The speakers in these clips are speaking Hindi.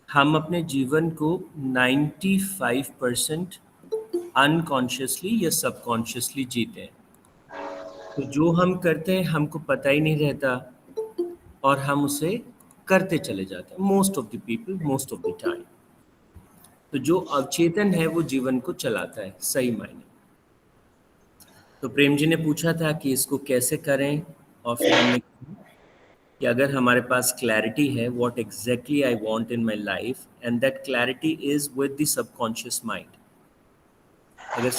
हम अपने जीवन को 95% अनकॉन्शियसली या सबकॉन्शियसली जीते हैं। तो जो हम करते हैं हमको पता ही नहीं रहता और हम उसे करते चले जाते हैं, most of the people, most of the time. तो जो अवचेतन है वो जीवन को चलाता है सही मायने। तो प्रेम जी ने पूछा था कि इसको कैसे करें, और फिर हमने कहा कि अगर हमारे पास क्लैरिटी है what exactly I want in my life, and that clarity is with the subconscious mind. अगर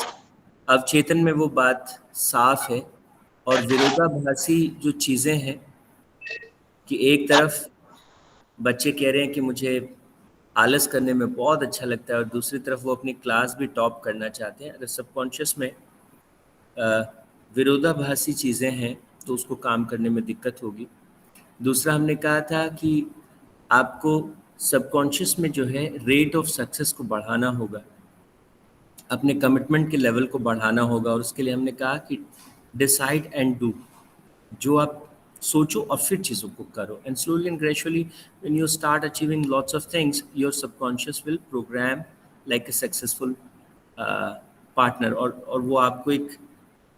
अवचेतन में वो बात साफ है और विरोधाभासी जो चीज़ें हैं कि एक तरफ बच्चे कह रहे हैं कि मुझे आलस करने में बहुत अच्छा लगता है और दूसरी तरफ वो अपनी क्लास भी टॉप करना चाहते हैं, अगर सबकॉन्शियस में विरोधाभासी चीज़ें हैं तो उसको काम करने में दिक्कत होगी। दूसरा हमने कहा था कि आपको सबकॉन्शियस में जो है रेट ऑफ सक्सेस को बढ़ाना होगा, अपने कमिटमेंट के लेवल को बढ़ाना होगा, और उसके लिए हमने कहा कि डिसाइड एंड डू। जो आप सोचो और फिर चीज़ों को करो, and slowly and gradually when you start achieving lots of things your subconscious will program like a successful partner, और वो आपको एक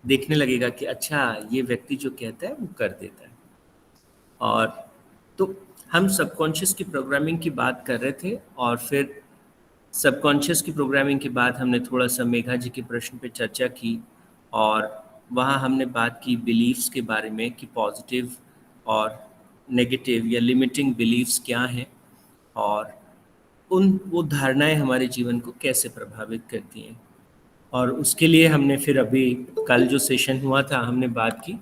देखने लगेगा कि अच्छा ये व्यक्ति जो कहता है वो कर देता है। और तो हम सबकॉन्शियस की प्रोग्रामिंग की बात कर रहे थे, और फिर सबकॉन्शियस की प्रोग्रामिंग के बाद हमने थोड़ा सा मेघा जी के प्रश्न पे चर्चा की, और वहाँ हमने बात की बिलीव्स के बारे में कि पॉजिटिव और नेगेटिव या लिमिटिंग बिलीव्स क्या हैं, और वो धारणाएं हमारे जीवन को कैसे प्रभावित करती हैं। और उसके लिए हमने फिर अभी कल जो सेशन हुआ था हमने बात की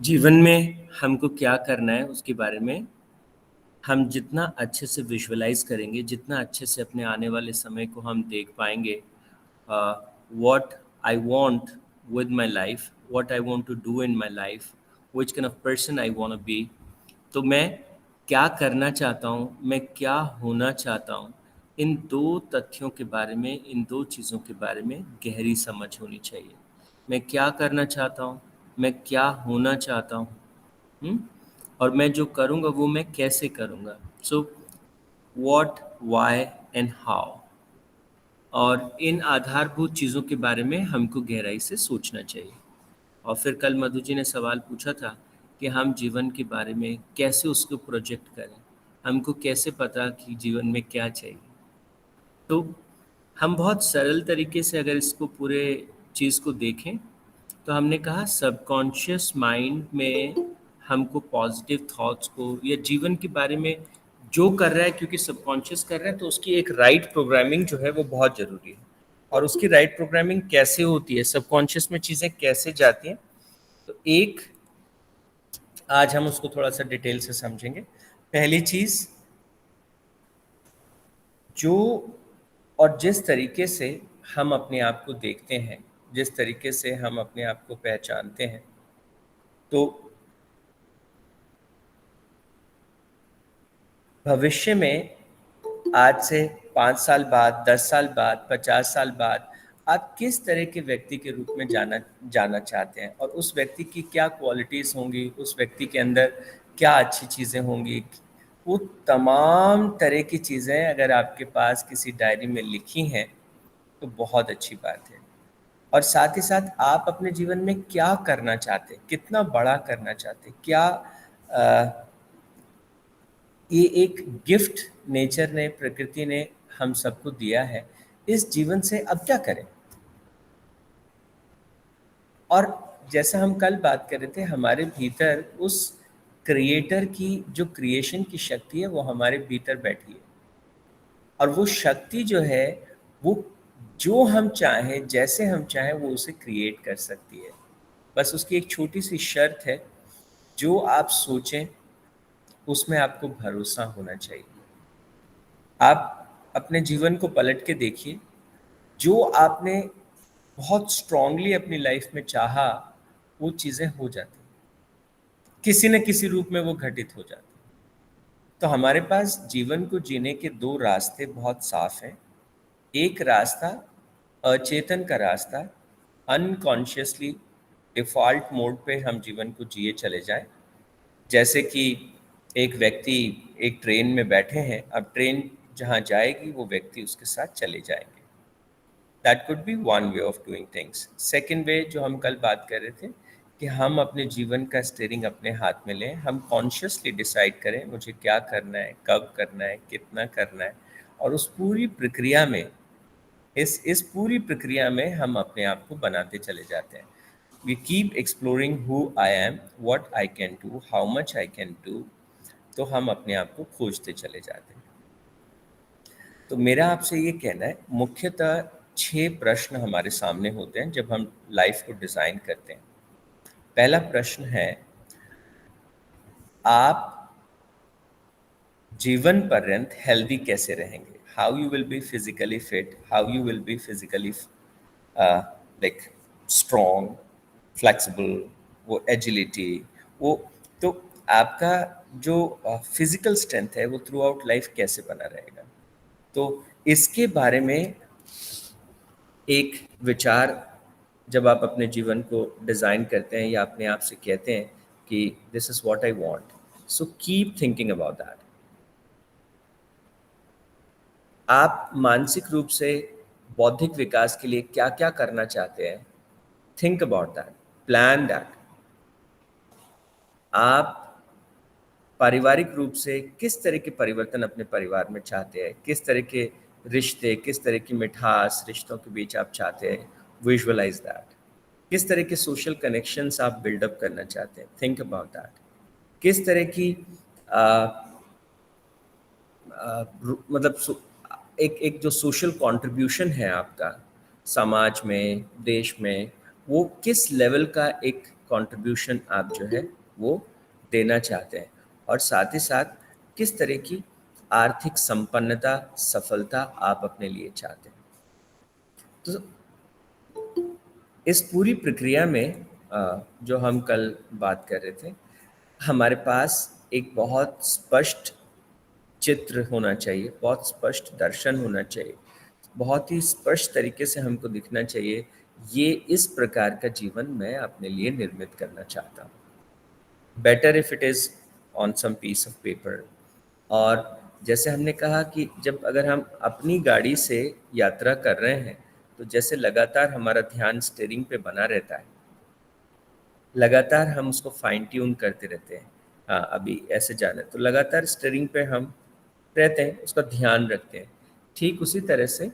जीवन में हमको क्या करना है उसके बारे में। हम जितना अच्छे से विजुअलाइज करेंगे, जितना अच्छे से अपने आने वाले समय को हम देख पाएंगे, what I want with my life, what I want to do in my life, which kind of person I want to be. तो मैं क्या करना चाहता हूँ, मैं क्या होना चाहता हूँ, इन दो तथ्यों के बारे में, इन दो चीज़ों के बारे में गहरी समझ होनी चाहिए। मैं क्या करना चाहता हूँ, मैं क्या होना चाहता हूँ, और मैं जो करूँगा वो मैं कैसे करूँगा। So what, why and how, और इन आधारभूत चीज़ों के बारे में हमको गहराई से सोचना चाहिए। और फिर कल मधु जी ने सवाल पूछा था कि हम जीवन के बारे में कैसे उसको प्रोजेक्ट करें, हमको कैसे पता कि जीवन में क्या चाहिए। तो हम बहुत सरल तरीके से अगर इसको पूरे चीज़ को देखें तो हमने कहा सबकॉन्शियस माइंड में हमको पॉजिटिव थॉट्स को या जीवन के बारे में जो कर रहा है, क्योंकि सबकॉन्शियस कर रहा है तो उसकी एक राइट प्रोग्रामिंग जो है वो बहुत ज़रूरी है। और उसकी राइट प्रोग्रामिंग कैसे होती है, सबकॉन्शियस में चीज़ें कैसे जाती हैं, तो एक आज हम उसको थोड़ा सा डिटेल से समझेंगे। पहली चीज़, जो और जिस तरीके से हम अपने आप को देखते हैं, जिस तरीके से हम अपने आप को पहचानते हैं, तो भविष्य में आज से 5 साल बाद, 10 साल बाद, 50 साल बाद आप किस तरह के व्यक्ति के रूप में जाना चाहते हैं, और उस व्यक्ति की क्या क्वालिटीज़ होंगी, उस व्यक्ति के अंदर क्या अच्छी चीज़ें होंगी, वो तमाम तरह की चीज़ें अगर आपके पास किसी डायरी में लिखी हैं तो बहुत अच्छी बात है। और साथ ही साथ आप अपने जीवन में क्या करना चाहते हैं, कितना बड़ा करना चाहते हैं, क्या ये एक गिफ्ट नेचर ने, प्रकृति ने हम सबको दिया है, इस जीवन से अब क्या करें। और जैसा हम कल बात कर रहे थे, हमारे भीतर उस क्रिएटर की जो क्रिएशन की शक्ति है वो हमारे भीतर बैठी है, और वो शक्ति जो है वो जो हम चाहें, जैसे हम चाहें वो उसे क्रिएट कर सकती है। बस उसकी एक छोटी सी शर्त है, जो आप सोचें उसमें आपको भरोसा होना चाहिए। आप अपने जीवन को पलट के देखिए, जो आपने बहुत स्ट्रांगली अपनी लाइफ में चाहा वो चीज़ें हो जाती, किसी न किसी रूप में वो घटित हो जाती। तो हमारे पास जीवन को जीने के दो रास्ते बहुत साफ हैं। एक रास्ता अचेतन का रास्ता, अनकॉन्शियसली डिफ़ॉल्ट मोड पे हम जीवन को जिए चले जाएं, जैसे कि एक व्यक्ति एक ट्रेन में बैठे हैं, अब ट्रेन जहाँ जाएगी वो व्यक्ति उसके साथ चले जाएंगे। That could be one way of doing things. Second way जो हम कल बात कर रहे थे कि हम अपने जीवन का स्टीयरिंग अपने हाथ में लें, हम कॉन्शियसली डिसाइड करें मुझे क्या करना है, कब करना है, कितना करना है, और उस पूरी प्रक्रिया में इस पूरी प्रक्रिया में हम अपने आप को बनाते चले जाते हैं। We keep exploring who I am, what I can do, how much I can do. तो हम अपने आप को खोजते चले जाते हैं। तो मेरा आपसे ये कहना है, मुख्यतः 6 प्रश्न हमारे सामने होते हैं जब हम लाइफ को डिज़ाइन करते हैं। पहला प्रश्न है, आप जीवन पर्यंत हेल्दी कैसे रहेंगे? How you will be physically fit, how you will be physically like strong, flexible, वो एजिलिटी, वो तो आपका जो फिजिकल स्ट्रेंथ है वो थ्रू आउट लाइफ कैसे बना रहेगा। तो इसके बारे में एक विचार जब आप अपने जीवन को डिज़ाइन करते हैं या अपने आप से कहते हैं कि this is what I want, so keep thinking about that. आप मानसिक रूप से बौद्धिक विकास के लिए क्या क्या करना चाहते हैं, think about that, plan that. आप पारिवारिक रूप से किस तरह के परिवर्तन अपने परिवार में चाहते हैं, किस तरह के रिश्ते, किस तरह की मिठास रिश्तों के बीच आप चाहते हैं, विजुअलाइज दैट। किस तरह के सोशल कनेक्शंस आप बिल्डअप करना चाहते हैं, थिंक अबाउट दैट। किस तरह की मतलब एक एक जो सोशल कंट्रीब्यूशन है आपका समाज में, देश में, वो किस लेवल का एक कंट्रीब्यूशन आप जो है वो देना चाहते हैं, और साथ ही साथ किस तरह की आर्थिक संपन्नता, सफलता आप अपने लिए चाहते हैं। तो इस पूरी प्रक्रिया में जो हम कल बात कर रहे थे, हमारे पास एक बहुत स्पष्ट चित्र होना चाहिए, बहुत स्पष्ट दर्शन होना चाहिए, बहुत ही स्पष्ट तरीके से हमको दिखना चाहिए, ये इस प्रकार का जीवन मैं अपने लिए निर्मित करना चाहता हूँ। Better if it is on some piece of paper. और जैसे हमने कहा कि जब अगर हम अपनी गाड़ी से यात्रा कर रहे हैं तो जैसे लगातार हमारा ध्यान स्टीयरिंग पे बना रहता है, लगातार हम उसको फाइन ट्यून करते रहते हैं, हाँ अभी ऐसे जाना है, तो लगातार स्टीयरिंग पे हम रहते हैं, उसका ध्यान रखते हैं। ठीक उसी तरह से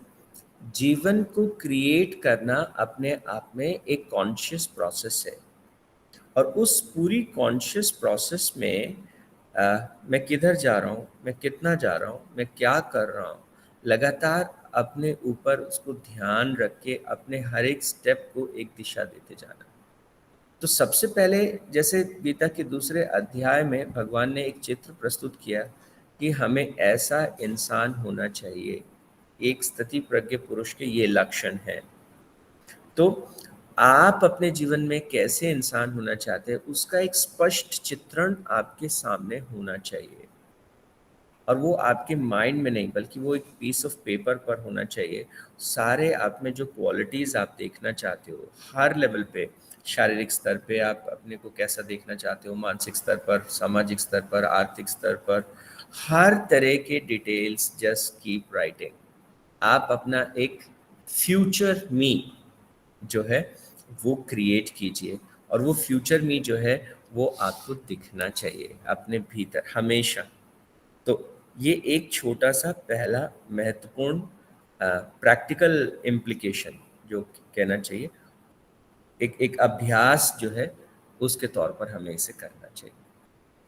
जीवन को क्रिएट करना अपने आप में एक कॉन्शियस प्रोसेस है, और उस पूरी कॉन्शियस प्रोसेस में मैं किधर जा रहा हूँ, मैं कितना जा रहा हूँ, मैं क्या कर रहा हूँ, लगातार अपने ऊपर उसको ध्यान रख के अपने हर एक स्टेप को एक दिशा देते जाना। तो सबसे पहले जैसे गीता के दूसरे अध्याय में भगवान ने एक चित्र प्रस्तुत किया कि हमें ऐसा इंसान होना चाहिए, एक स्थिति प्रज्ञ पुरुष के ये लक्षण हैं। तो आप अपने जीवन में कैसे इंसान होना चाहते हैं उसका एक स्पष्ट चित्रण आपके सामने होना चाहिए, और वो आपके माइंड में नहीं बल्कि वो एक पीस ऑफ पेपर पर होना चाहिए। सारे आप में जो क्वालिटीज़ आप देखना चाहते हो हर लेवल पे, शारीरिक स्तर पे आप अपने को कैसा देखना चाहते हो, मानसिक स्तर पर, सामाजिक स्तर पर, आर्थिक स्तर पर, हर तरह के डिटेल्स जस्ट कीप राइटिंग। आप अपना एक फ्यूचर मी जो है वो क्रिएट कीजिए, और वो फ्यूचर मी जो है वो आपको दिखना चाहिए अपने भीतर हमेशा। तो ये एक छोटा सा पहला महत्वपूर्ण प्रैक्टिकल इम्प्लीकेशन जो कहना चाहिए, एक एक अभ्यास जो है उसके तौर पर हमें इसे करना चाहिए।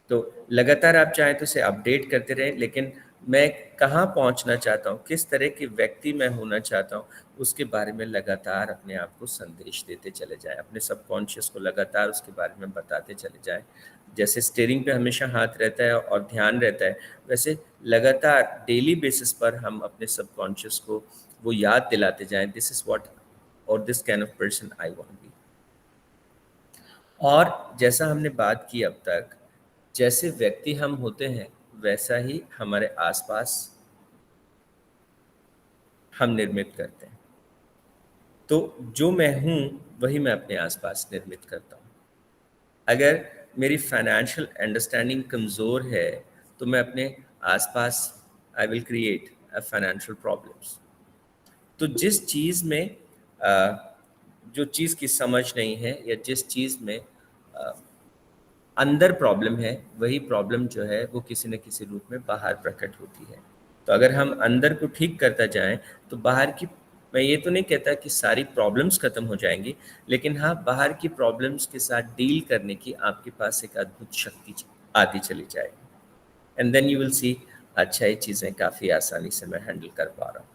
तो लगातार आप चाहें तो इसे अपडेट करते रहें, लेकिन मैं कहाँ पहुँचना चाहता हूँ, किस तरह के व्यक्ति मैं होना चाहता हूँ, उसके बारे में लगातार अपने आप को संदेश देते चले जाएं, अपने सबकॉन्शियस को लगातार उसके बारे में बताते चले जाएं। जैसे स्टीयरिंग पे हमेशा हाथ रहता है और ध्यान रहता है, वैसे लगातार डेली बेसिस पर हम अपने सबकॉन्शियस को वो याद दिलाते जाएं, दिस इज़ व्हाट और this kind of person I want be. और जैसा हमने बात की अब तक, जैसे व्यक्ति हम होते हैं वैसा ही हमारे आसपास हम निर्मित करते हैं। तो जो मैं हूँ वही मैं अपने आसपास निर्मित करता हूँ। अगर मेरी फाइनेंशियल अंडरस्टैंडिंग कमज़ोर है तो मैं अपने आसपास I will create financial problems. तो जिस चीज़ में जो चीज़ की समझ नहीं है या जिस चीज़ में अंदर प्रॉब्लम है, वही प्रॉब्लम जो है वो किसी न किसी रूप में बाहर प्रकट होती है। तो अगर हम अंदर को ठीक करता जाएं तो बाहर की, मैं ये तो नहीं कहता कि सारी प्रॉब्लम्स खत्म हो जाएंगी, लेकिन हाँ, बाहर की प्रॉब्लम्स के साथ डील करने की आपके पास एक अद्भुत शक्ति आती चली जाएगी। And then you will see, अच्छा ये चीज़ें काफ़ी आसानी से मैं हैंडल कर पा रहा हूँ।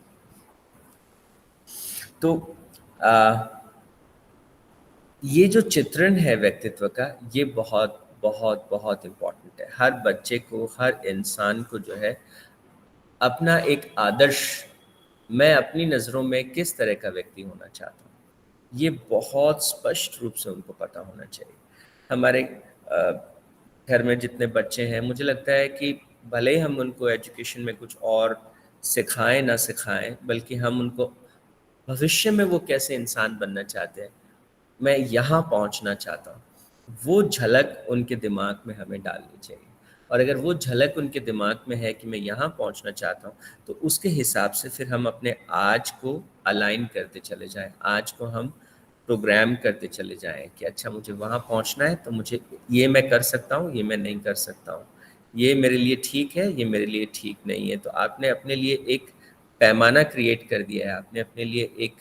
तो ये जो चित्रण है व्यक्तित्व का, ये बहुत बहुत बहुत इम्पोर्टेंट है। हर बच्चे को, हर इंसान को जो है अपना एक आदर्श, मैं अपनी नज़रों में किस तरह का व्यक्ति होना चाहता हूँ, ये बहुत स्पष्ट रूप से उनको पता होना चाहिए। हमारे घर में जितने बच्चे हैं, मुझे लगता है कि भले ही हम उनको एजुकेशन में कुछ और सिखाएं ना सिखाएं, बल्कि हम उनको भविष्य में वो कैसे इंसान बनना चाहते हैं, मैं यहाँ पहुँचना चाहता हूँ, वो झलक उनके दिमाग में हमें डालनी चाहिए। और अगर वो झलक उनके दिमाग में है कि मैं यहाँ पहुँचना चाहता हूँ, तो उसके हिसाब से फिर हम अपने आज को अलाइन करते चले जाएं, आज को हम प्रोग्राम करते चले जाएं कि अच्छा मुझे वहाँ पहुँचना है, तो मुझे ये मैं कर सकता हूँ, ये मैं नहीं कर सकता हूँ, ये मेरे लिए ठीक है, ये मेरे लिए ठीक नहीं है। तो आपने अपने लिए एक पैमाना क्रिएट कर दिया है, आपने अपने लिए एक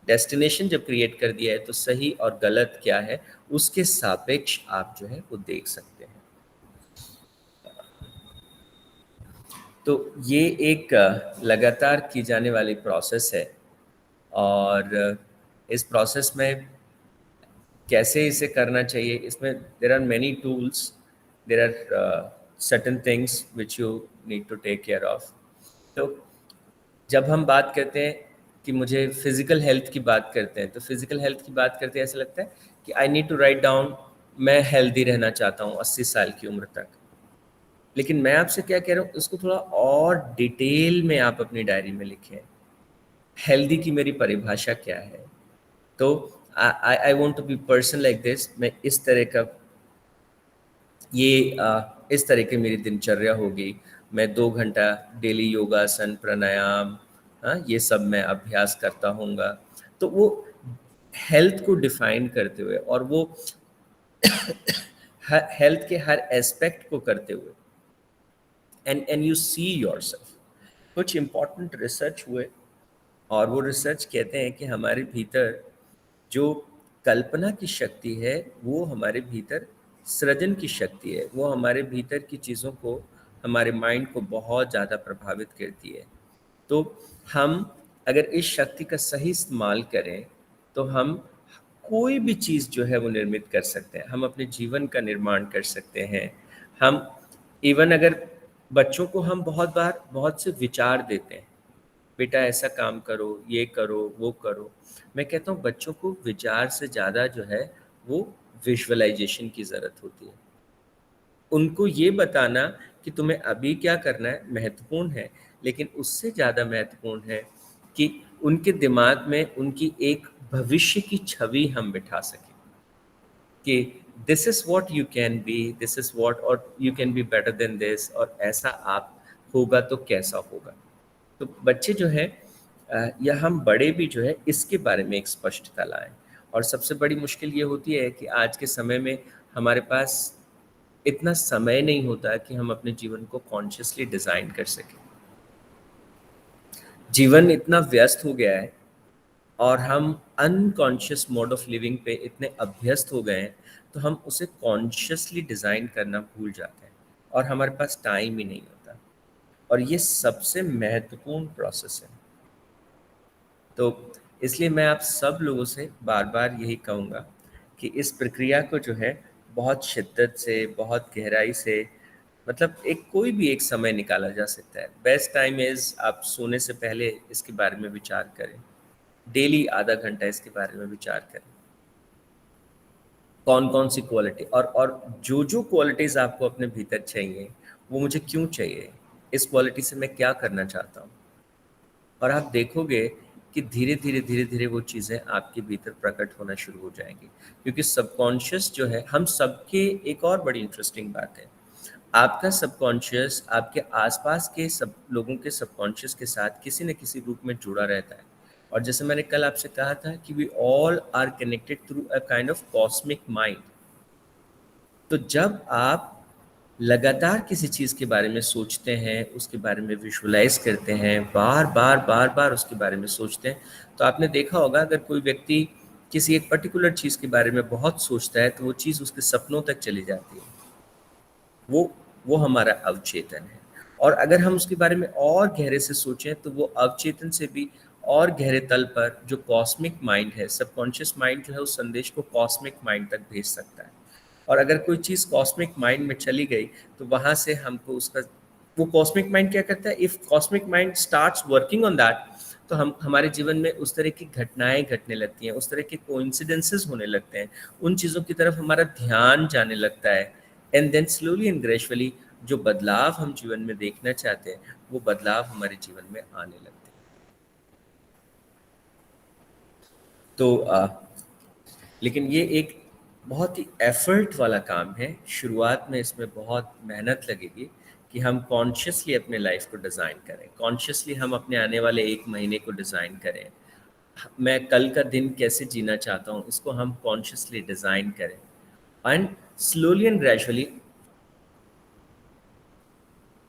डेस्टिनेशन जब क्रिएट कर दिया है, तो सही और गलत क्या है उसके सापेक्ष आप जो है वो देख सकते हैं। तो ये एक लगातार की जाने वाली प्रोसेस है, और इस प्रोसेस में कैसे इसे करना चाहिए, इसमें there are many tools, there are certain things which you need to take care of. तो जब हम बात करते हैं कि मुझे फिज़िकल हेल्थ की बात करते हैं, तो फिज़िकल हेल्थ की बात करते हैं ऐसा लगता है कि I need to write down, मैं हेल्दी रहना चाहता हूँ 80 साल की उम्र तक। लेकिन मैं आपसे क्या कह रहा हूँ, इसको थोड़ा और डिटेल में आप अपनी डायरी में लिखें। हेल्दी की मेरी परिभाषा क्या है? तो I want to be person like this, मैं इस तरह का, ये इस तरह की मेरी दिनचर्या होगी। मैं 2 घंटा डेली योगासन, प्राणायाम, हाँ, ये सब मैं अभ्यास करता हूँगा। तो वो हेल्थ को डिफाइन करते हुए, और वो हेल्थ के हर एस्पेक्ट को करते हुए, एंड यू सी योरसेल्फ। कुछ इम्पोर्टेंट रिसर्च हुए, और वो रिसर्च कहते हैं कि हमारे भीतर जो कल्पना की शक्ति है, वो हमारे भीतर सृजन की शक्ति है, वो हमारे भीतर की चीज़ों को, हमारे माइंड को बहुत ज़्यादा प्रभावित करती है। तो हम अगर इस शक्ति का सही इस्तेमाल करें, तो हम कोई भी चीज़ जो है वो निर्मित कर सकते हैं, हम अपने जीवन का निर्माण कर सकते हैं। हम इवन अगर बच्चों को हम बहुत बार बहुत से विचार देते हैं, बेटा ऐसा काम करो, ये करो, वो करो। मैं कहता हूँ बच्चों को विचार से ज़्यादा जो है वो विजुअलाइजेशन की ज़रूरत होती है। उनको ये बताना कि तुम्हें अभी क्या करना है महत्वपूर्ण है, लेकिन उससे ज़्यादा महत्वपूर्ण है कि उनके दिमाग में उनकी एक भविष्य की छवि हम बिठा सकें कि this is what you can be, this is what, और you can be better than this, और ऐसा आप होगा तो कैसा होगा। तो बच्चे जो है या हम बड़े भी जो है इसके बारे में एक स्पष्टता लाएं। और सबसे बड़ी मुश्किल ये होती है कि आज के समय में हमारे पास इतना समय नहीं होता कि हम अपने जीवन को कॉन्शियसली डिज़ाइन कर सकें। जीवन इतना व्यस्त हो गया है, और हम अनकॉन्शियस मोड ऑफ लिविंग पे इतने अभ्यस्त हो गए हैं, तो हम उसे कॉन्शियसली डिज़ाइन करना भूल जाते हैं, और हमारे पास टाइम ही नहीं होता। और ये सबसे महत्वपूर्ण प्रोसेस है। तो इसलिए मैं आप सब लोगों से बार बार यही कहूँगा कि इस प्रक्रिया को जो है बहुत शिद्दत से, बहुत गहराई से, मतलब एक कोई भी एक समय निकाला जा सकता है। बेस्ट टाइम इज़ आप सोने से पहले इसके बारे में विचार करें, डेली आधा घंटा इसके बारे में विचार करें, कौन कौन सी क्वालिटी, और जो जो क्वालिटीज़ आपको अपने भीतर चाहिए, वो मुझे क्यों चाहिए, इस क्वालिटी से मैं क्या करना चाहता हूँ। और आप देखोगे कि धीरे धीरे वो चीज़ें आपके भीतर प्रकट होना शुरू हो जाएंगी। क्योंकि सबकॉन्शियस जो है, हम सबके, एक और बड़ी इंटरेस्टिंग बात है, आपका सबकॉन्शियस आपके आसपास के सब लोगों के सबकॉन्शियस के साथ किसी न किसी रूप में जुड़ा रहता है। और जैसे मैंने कल आपसे कहा था कि we all are connected through a kind of cosmic mind. तो जब आप लगातार किसी चीज़ के बारे में सोचते हैं, उसके बारे में विजुअलाइज करते हैं, बार बार उसके बारे में सोचते हैं, तो आपने देखा होगा अगर कोई व्यक्ति किसी एक पर्टिकुलर चीज़ के बारे में बहुत सोचता है तो वो चीज़ उसके सपनों तक चली जाती है। वो वो हमारा अवचेतन है। और अगर हम उसके बारे में और गहरे से सोचें तो वो अवचेतन से भी और गहरे तल पर जो कॉस्मिक माइंड है, सबकॉन्शियस माइंड जो है, उस संदेश को कॉस्मिक माइंड तक भेज सकता है। और अगर कोई चीज़ कॉस्मिक माइंड में चली गई तो वहाँ से हमको उसका, वो कॉस्मिक माइंड क्या करता है, if cosmic mind starts working on that, तो हम हमारे जीवन में उस तरह की घटनाएं घटने लगती हैं, उस तरह के कोइंसिडेंसेस होने लगते हैं, उन चीज़ों की तरफ हमारा ध्यान जाने लगता है। And then slowly and gradually जो बदलाव हम जीवन में देखना चाहते हैं वो बदलाव हमारे जीवन में आने लगते हैं। तो लेकिन ये एक बहुत ही एफर्ट वाला काम है। शुरुआत में इसमें बहुत मेहनत लगेगी कि हम कॉन्शियसली अपने लाइफ को डिज़ाइन करें, कॉन्शियसली हम अपने आने वाले 1 महीने को डिज़ाइन करें, मैं कल का दिन कैसे जीना चाहता हूँ इसको हम कॉन्शियसली डिज़ाइन करें। एंड स्लोली एंड ग्रेजुअली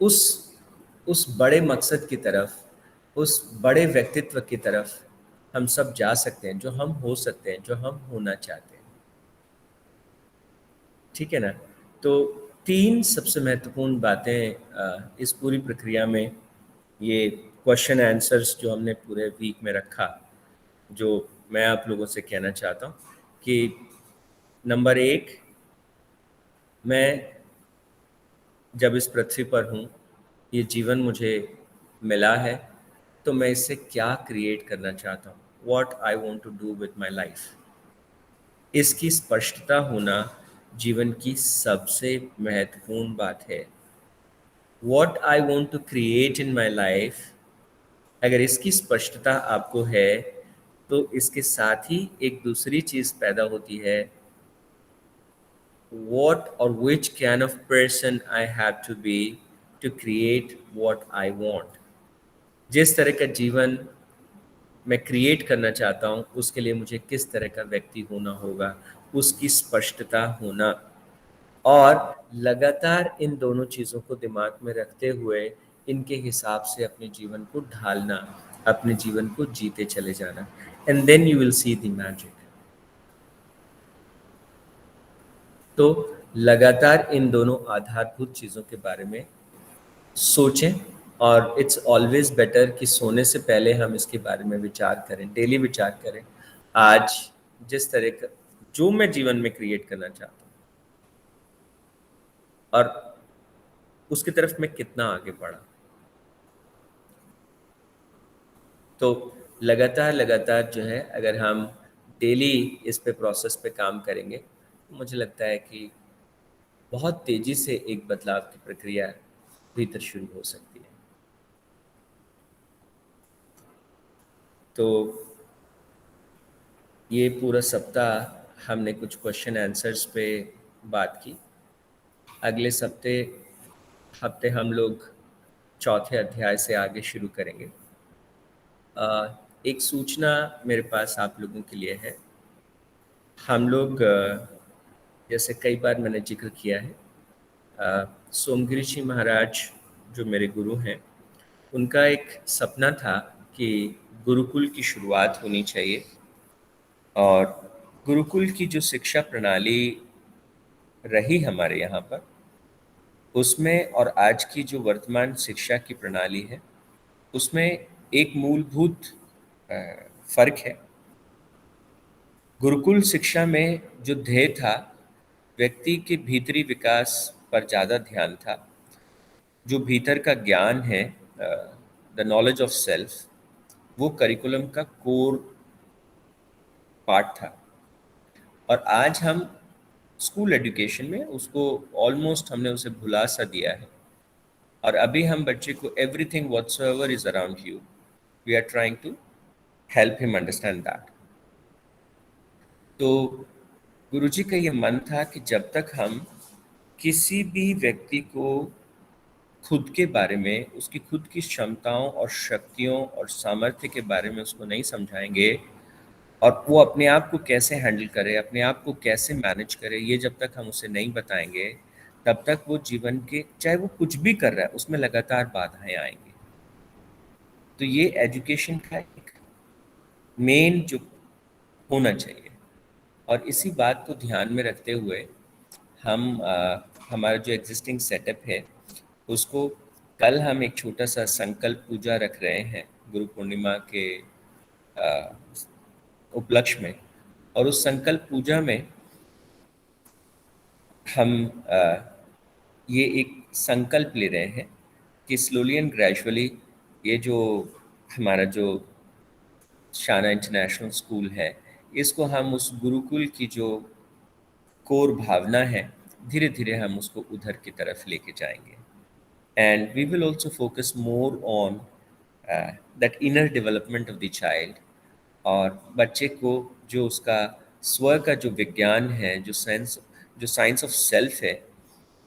उस उस बड़े मकसद की तरफ, उस बड़े व्यक्तित्व की तरफ हम सब जा सकते हैं, जो हम हो सकते हैं, जो हम होना चाहते हैं। ठीक है ना? तो 3 सबसे महत्वपूर्ण बातें इस पूरी प्रक्रिया में, ये क्वेश्चन आंसर्स जो हमने पूरे वीक में रखा, जो मैं आप लोगों से कहना चाहता हूँ कि नंबर 1, मैं जब इस पृथ्वी पर हूँ, ये जीवन मुझे मिला है, तो मैं इससे क्या क्रिएट करना चाहता हूँ, what I want to do with my life. इसकी स्पष्टता होना जीवन की सबसे महत्वपूर्ण बात है। What I want to create in my life, अगर इसकी स्पष्टता आपको है तो इसके साथ ही एक दूसरी चीज़ पैदा होती है, what or which kind of person I have to be to create what I want। जिस तरह का जीवन मैं क्रिएट करना चाहता हूँ उसके लिए मुझे किस तरह का व्यक्ति होना होगा, उसकी स्पष्टता होना। और लगातार इन दोनों चीज़ों को दिमाग में रखते हुए इनके हिसाब से अपने जीवन को ढालना, अपने जीवन को जीते चले जाना, and then you will see the magic. तो लगातार इन दोनों आधारभूत चीज़ों के बारे में सोचें। और इट्स ऑलवेज बेटर कि सोने से पहले हम इसके बारे में विचार करें, डेली विचार करें, आज जिस तरह का जो मैं जीवन में क्रिएट करना चाहता हूँ और उसकी तरफ मैं कितना आगे बढ़ा। तो लगातार लगातार जो है, अगर हम डेली इस पे प्रोसेस पे काम करेंगे तो मुझे लगता है कि बहुत तेज़ी से एक बदलाव की प्रक्रिया भीतर शुरू हो सकती है। तो ये पूरा सप्ताह हमने कुछ क्वेश्चन आंसर्स पे बात की। अगले हफ्ते हम लोग चौथे अध्याय से आगे शुरू करेंगे। एक सूचना मेरे पास आप लोगों के लिए है। हम लोग जैसे कई बार मैंने जिक्र किया है, सोमगिरी जी महाराज जो मेरे गुरु हैं, उनका एक सपना था कि गुरुकुल की शुरुआत होनी चाहिए। और गुरुकुल की जो शिक्षा प्रणाली रही हमारे यहाँ पर, उसमें और आज की जो वर्तमान शिक्षा की प्रणाली है उसमें एक मूलभूत फर्क है। गुरुकुल शिक्षा में जो ध्येय था, व्यक्ति के भीतरी विकास पर ज़्यादा ध्यान था। जो भीतर का ज्ञान है, द नॉलेज ऑफ सेल्फ, वो करिकुलम का कोर पार्ट था। और आज हम स्कूल एजुकेशन में उसको ऑलमोस्ट हमने उसे भुला सा दिया है। और अभी हम बच्चे को everything whatsoever is around you, we are trying to help him understand that. तो गुरुजी का ये मन था कि जब तक हम किसी भी व्यक्ति को खुद के बारे में, उसकी खुद की क्षमताओं और शक्तियों और सामर्थ्य के बारे में उसको नहीं समझाएंगे, और वो अपने आप को कैसे हैंडल करे, अपने आप को कैसे मैनेज करे, ये जब तक हम उसे नहीं बताएंगे, तब तक वो जीवन के, चाहे वो कुछ भी कर रहा है, उसमें लगातार बाधाएं आएंगी। तो ये एजुकेशन का एक मेन जो होना चाहिए, और इसी बात को ध्यान में रखते हुए हम हमारा जो एग्जिस्टिंग सेटअप है उसको, कल हम एक छोटा सा संकल्प पूजा रख रहे हैं गुरु पूर्णिमा के अ, उपलक्ष्य में। और उस संकल्प पूजा में हम ये एक संकल्प ले रहे हैं कि स्लोली एंड ग्रेजुअली ये जो हमारा जो शाना इंटरनेशनल स्कूल है, इसको हम उस गुरुकुल की जो कोर भावना है, धीरे धीरे हम उसको उधर की तरफ लेके जाएंगे। And we will also focus more on that inner development of the child. और बच्चे को जो उसका स्व का जो विज्ञान है, जो साइंस ऑफ सेल्फ है,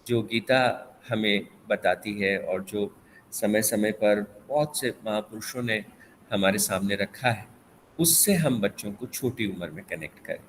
जो गीता हमें बताती है और जो समय समय पर बहुत से महापुरुषों ने हमारे सामने रखा है, उससे हम बच्चों को छोटी उम्र में कनेक्ट करें।